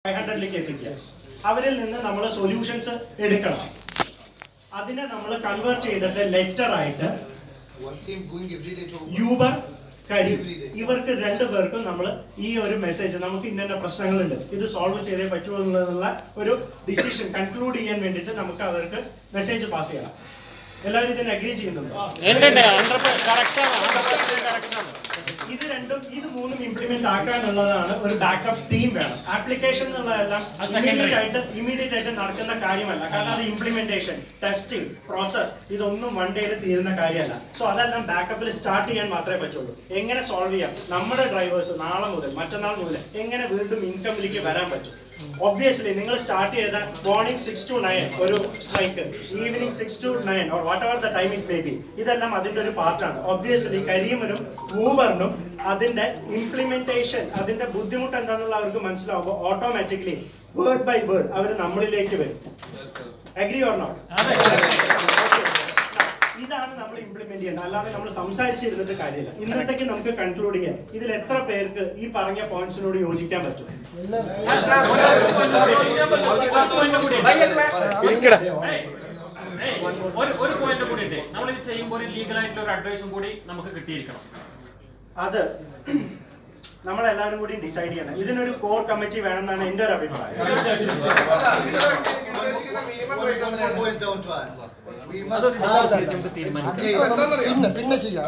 500ലേക്ക് എത്തിക്കുക. അവരിൽ നിന്ന് നമ്മൾ സൊല്യൂഷൻസ് എടുക്കണം. അതിനെ നമ്മൾ കൺവേർട്ട് ചെയ്തിട്ട് ലെറ്റർ ആയിട്ട് യൂബർ ഇവർക്ക് രണ്ടുപേർക്കും നമ്മൾ ഈ ഒരു മെസ്സേജ് നമുക്ക് ഇന്ന പ്രശ്നങ്ങളുണ്ട്, ഇത് സോൾവ് ചെയ്തേ പറ്റുമോ എന്നുള്ള ഒരു ഡിസിഷൻ കൺക്ലൂഡ് ചെയ്യാൻ വേണ്ടിയിട്ട് നമുക്ക് അവർക്ക് മെസ്സേജ് പാസ് ചെയ്യണം. എല്ലാവരും ഇതിനെ അഗ്രി ചെയ്യുന്നുണ്ടോ? ഇത് മൂന്നും ഇംപ്ലിമെന്റ് ആക്കാനുള്ളതാണ് ഒരു ബാക്കപ്പ് ടീം വേണം. ആപ്ലിക്കേഷൻ എന്നുള്ളതെല്ലാം ഇമീഡിയറ്റ് ആയിട്ട് നടക്കുന്ന കാര്യമല്ല. കാരണം അത് ഇംപ്ലിമെന്റേഷൻ, ടെസ്റ്റിംഗ്, പ്രോസസ് ഇതൊന്നും വൺ ഡേയിൽ തീരുന്ന കാര്യമല്ല. സോ അതെല്ലാം ബാക്കപ്പിൽ സ്റ്റാർട്ട് ചെയ്യാൻ മാത്രമേ പറ്റുള്ളൂ. എങ്ങനെ സോൾവ് ചെയ്യാം, നമ്മുടെ ഡ്രൈവേഴ്സ് നാളെ മുതൽ മറ്റന്നാൾ മുതൽ എങ്ങനെ വീണ്ടും ഇൻകമിലേക്ക് വരാൻ പറ്റും. ഒബ്വിയസ്ലി നിങ്ങൾ സ്റ്റാർട്ട് ചെയ്ത മോർണിംഗ് 6 to 9 ഒരു strike, evening 6 to 9 or what ever the time it may be, ഇതെല്ലാം അതിന്റെ ഒരു പാർട്ടാണ്. ഒബ്വിയസ്ലി കരീമിനും ഊബറിനും അതിന്റെ ഇംപ്ലിമെന്റേഷൻ, അതിന്റെ ബുദ്ധിമുട്ട് എന്താണെന്നുള്ള അവർക്ക് മനസ്സിലാവുമ്പോൾ ഓട്ടോമാറ്റിക്കലി വേർഡ് ബൈ വേർഡ് അവർ നമ്മളിലേക്ക് വരും. Agree or not? ഇതാണ് നമ്മൾ ഇംപ്ലിമെന്റ് ചെയ്യേണ്ടത്. അല്ലാതെ നമ്മൾ സംസാരിച്ചിരുന്നിട്ട് കാര്യമില്ല. ഇന്നത്തേക്ക് നമുക്ക് കൺക്ലൂഡ് ചെയ്യാം. ഇതിൽ എത്ര പേർക്ക് ഈ പറഞ്ഞ പോയിന്റ്സിനോട് യോജിക്കാൻ പറ്റും? ഒരു പോയിന്റ് കൂടി ഉണ്ട്. നമ്മൾ ഇത് ചെയ്യുമ്പോൾ ലീഗൽ ആയിട്ടുള്ള ഒരു അഡ്വൈസും കൂടി നമുക്ക് കിട്ടിയിരിക്കണം. അത് നമ്മളെല്ലാവരും കൂടി ഡിസൈഡ് ചെയ്യണം. ഇതിനൊരു കോർ കമ്മിറ്റി വേണമെന്നാണ് എന്റെ ഒരു അഭിപ്രായം. പിന്നെ ചെയ്യാം.